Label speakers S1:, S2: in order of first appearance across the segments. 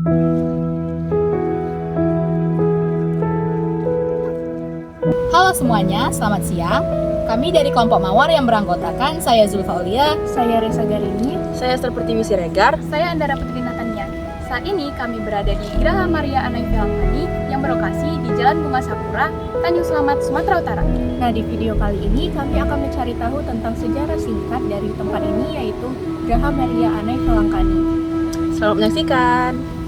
S1: Halo semuanya, selamat siang. Kami dari kelompok Mawar yang beranggotakan saya Zulfa Aulia,
S2: Saya Reza Garini.
S3: Saya Pertiwi Siregar.
S2: Saya Andara Putri Natania. Saat ini kami berada di Geraha Maria Anai Velangkani yang berlokasi di Jalan Bunga Sakura, Tanjung Selamat, Sumatera Utara. Nah, di video kali ini kami akan mencari tahu tentang sejarah singkat dari tempat ini, yaitu Geraha Maria Anai Velangkani.
S3: Selamat menyaksikan.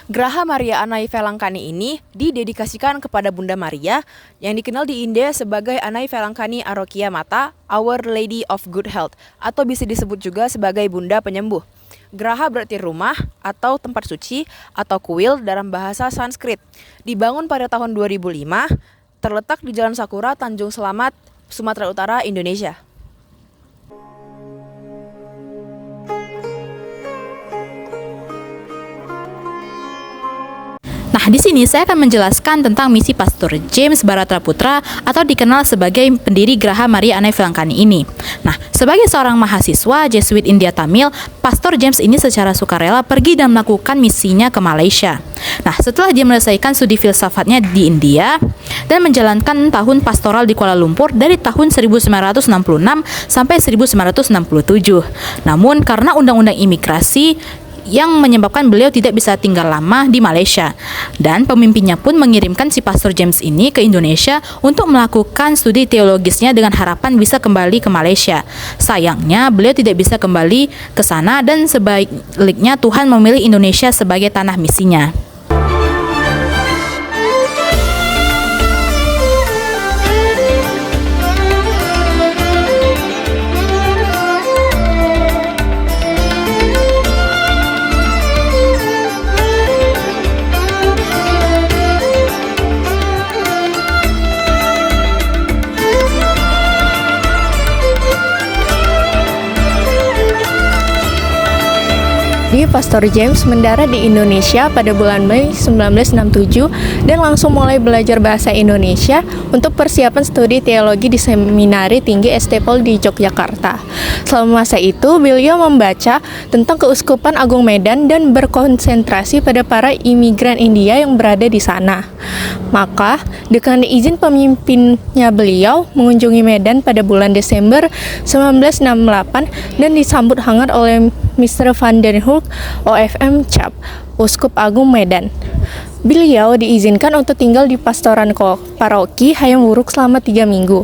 S4: Geraha Maria Anai Velangkani ini didedikasikan kepada Bunda Maria yang dikenal di India sebagai Anai Velangkani Arokia Mata, Our Lady of Good Health, atau bisa disebut juga sebagai Bunda Penyembuh. Geraha berarti rumah atau tempat suci atau kuil dalam bahasa Sanskrit. Dibangun pada tahun 2005, terletak di Jalan Sakura, Tanjung Selamat, Sumatera Utara, Indonesia.
S1: Nah, di sini saya akan menjelaskan tentang misi Pastor James Baratra Putra atau dikenal sebagai pendiri Geraha Maria Anai Velangkani ini. Nah, sebagai seorang mahasiswa Jesuit India Tamil, Pastor James ini secara sukarela pergi dan melakukan misinya ke Malaysia. Nah, setelah dia menyelesaikan studi filsafatnya di India dan menjalankan tahun pastoral di Kuala Lumpur dari tahun 1966 sampai 1967. Namun, karena undang-undang imigrasi yang menyebabkan beliau tidak bisa tinggal lama di Malaysia. Dan pemimpinnya pun mengirimkan si Pastor James ini ke Indonesia untuk melakukan studi teologisnya dengan harapan bisa kembali ke Malaysia. Sayangnya beliau tidak bisa kembali ke sana dan sebaliknya Tuhan memilih Indonesia sebagai tanah misinya.
S2: Pastor James mendarat di Indonesia pada bulan Mei 1967 dan langsung mulai belajar bahasa Indonesia untuk persiapan studi teologi di Seminari Tinggi St. Paul di Yogyakarta. Selama masa itu, beliau membaca tentang Keuskupan Agung Medan dan berkonsentrasi pada para imigran India yang berada di sana. Maka, dengan izin pemimpinnya beliau mengunjungi Medan pada bulan Desember 1968 dan disambut hangat oleh Mr. Van den Hulk, OFM Cap, Uskup Agung Medan. Beliau diizinkan untuk tinggal di pastoran paroki Hayam Wuruk selama 3 minggu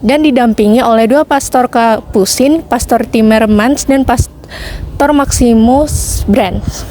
S2: dan didampingi oleh 2 pastor Kapusin, Pastor Timmermans dan Pastor Maximus Brands.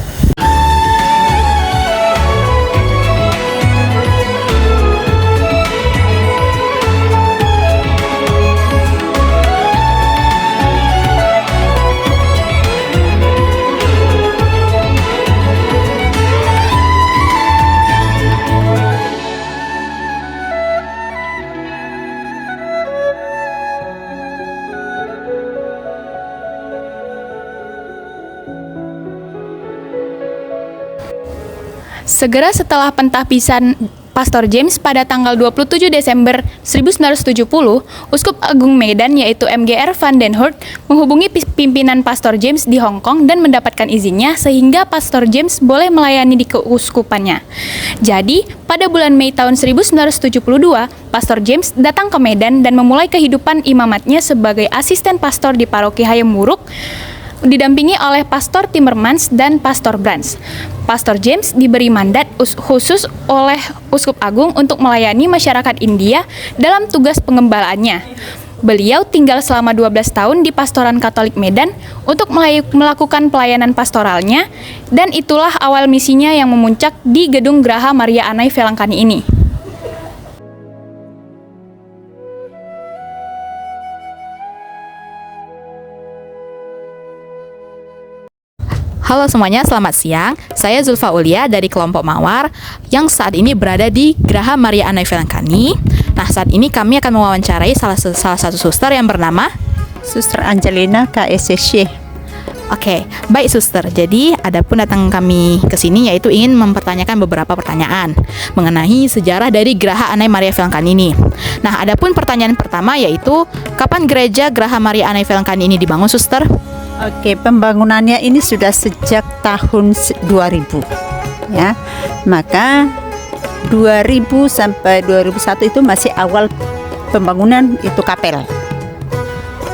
S5: Segera setelah pentahbisan Pastor James pada tanggal 27 Desember 1970, Uskup Agung Medan yaitu MGR Van den Hulk menghubungi pimpinan Pastor James di Hong Kong dan mendapatkan izinnya sehingga Pastor James boleh melayani di keuskupannya. Jadi, pada bulan Mei tahun 1972, Pastor James datang ke Medan dan memulai kehidupan imamatnya sebagai asisten pastor di paroki Hayam Wuruk, didampingi oleh Pastor Timmermans dan Pastor Brands. Pastor James diberi mandat khusus oleh Uskup Agung untuk melayani masyarakat India dalam tugas pengembalaannya. Beliau tinggal selama 12 tahun di Pastoran Katolik Medan untuk melakukan pelayanan pastoralnya, dan itulah awal misinya yang memuncak di Gedung Graha Maria Anai Velangkani ini.
S1: Halo semuanya, selamat siang. Saya Zulfa Ulia dari kelompok Mawar yang saat ini berada di Graha Maria Anai Velangkani. Nah, saat ini kami akan mewawancarai salah satu suster yang bernama
S6: Suster Angelina KSSC.
S1: Oke, baik suster. Jadi, adapun datang kami ke sini yaitu ingin mempertanyakan beberapa pertanyaan mengenai sejarah dari Graha Anai Maria Velangkani ini. Nah, adapun pertanyaan pertama yaitu kapan gereja Graha Maria Anai Velangkani ini dibangun, suster?
S6: Oke, pembangunannya ini sudah sejak tahun 2000 ya. Maka 2000 sampai 2001 itu masih awal pembangunan itu kapel.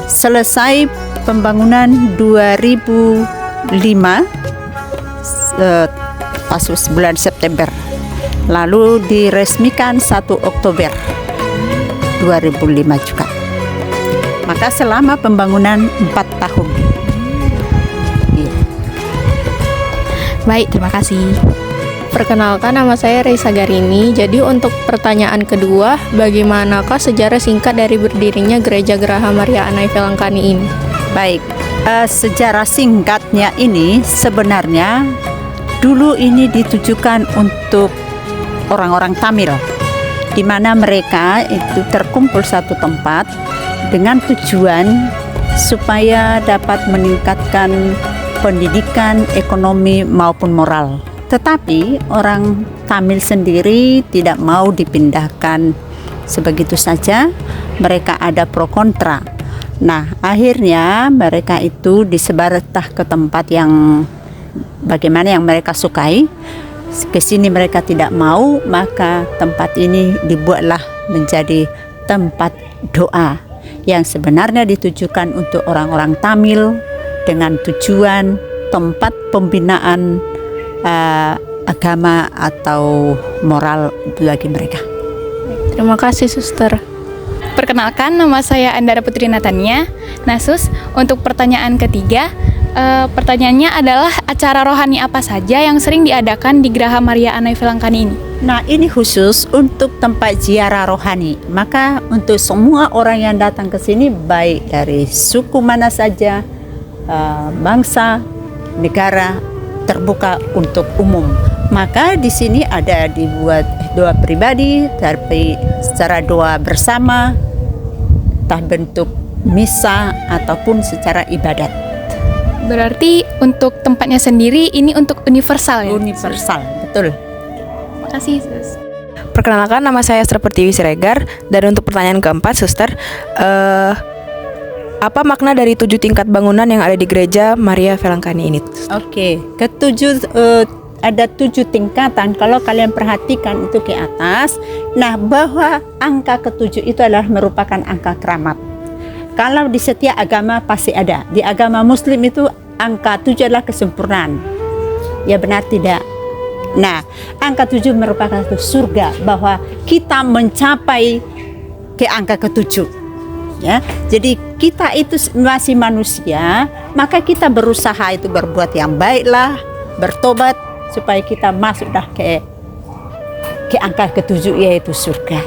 S6: Selesai pembangunan 2005 pas bulan September. Lalu diresmikan 1 Oktober 2005 juga. Maka selama pembangunan 4 tahun.
S1: Baik, terima kasih.
S2: Perkenalkan, nama saya Reisa Garini. Jadi untuk pertanyaan kedua, bagaimanakah sejarah singkat dari berdirinya Gereja Graha Maria Anai Velangkani ini?
S6: Baik, sejarah singkatnya ini sebenarnya dulu ini ditujukan untuk orang-orang Tamil, di mana mereka itu terkumpul satu tempat dengan tujuan supaya dapat meningkatkan pendidikan, ekonomi maupun moral. Tetapi orang Tamil sendiri tidak mau dipindahkan sebegitu saja. Mereka ada pro kontra. Nah, akhirnya mereka itu disebartah ke tempat yang bagaimana yang mereka sukai. Ke sini mereka tidak mau, maka tempat ini dibuatlah menjadi tempat doa yang sebenarnya ditujukan untuk orang-orang Tamil, dengan tujuan tempat pembinaan agama atau moral bagi mereka.
S2: Terima kasih, suster.
S5: Perkenalkan, nama saya Andara Putri Natania. Nah, Sus, untuk pertanyaan ketiga, pertanyaannya adalah acara rohani apa saja yang sering diadakan di Graha Maria Anai Velangkani ini?
S6: Nah, ini khusus untuk tempat ziarah rohani. Maka untuk semua orang yang datang ke sini, baik dari suku mana saja, bangsa, negara, terbuka untuk umum. Maka di sini ada dibuat doa pribadi, tapi secara doa bersama, entah bentuk misa ataupun secara ibadat.
S5: Berarti untuk tempatnya sendiri ini untuk universal ya?
S6: Universal, betul.
S5: Terima kasih, Sus.
S4: Perkenalkan, nama saya Esther Pertiwi Siregar. Dan untuk pertanyaan keempat, suster, apa makna dari 7 tingkat bangunan yang ada di Gereja Maria Velangkani ini?
S6: Oke, ada 7 tingkatan. Kalau kalian perhatikan itu ke atas, nah bahwa angka ke-7 itu adalah merupakan angka keramat. Kalau di setiap agama pasti ada. Di agama Muslim itu angka 7 adalah kesempurnaan. Ya benar tidak? Nah, angka 7 merupakan surga, bahwa kita mencapai ke angka ke-7. Ya, jadi kita itu masih manusia, maka kita berusaha itu berbuat yang baiklah, bertobat supaya kita masuk dah ke angka ke-7 yaitu surga.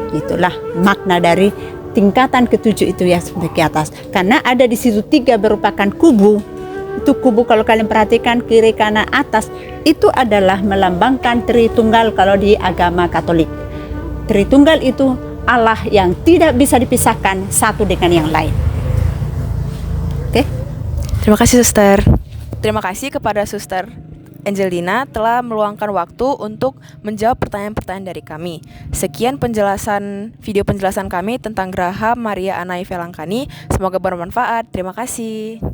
S6: Itulah makna dari tingkatan ke-7 itu yang sampai ke atas. Karena ada di situ 3 merupakan kubu. Itu kubu kalau kalian perhatikan kiri kanan atas itu adalah melambangkan Tritunggal kalau di agama Katolik. Tritunggal itu Allah yang tidak bisa dipisahkan satu dengan yang lain. Oke?
S4: Terima kasih, suster. Terima kasih kepada suster Angelina telah meluangkan waktu untuk menjawab pertanyaan-pertanyaan dari kami. Sekian video penjelasan kami tentang Graha Maria Anai Velangkani. Semoga bermanfaat. Terima kasih.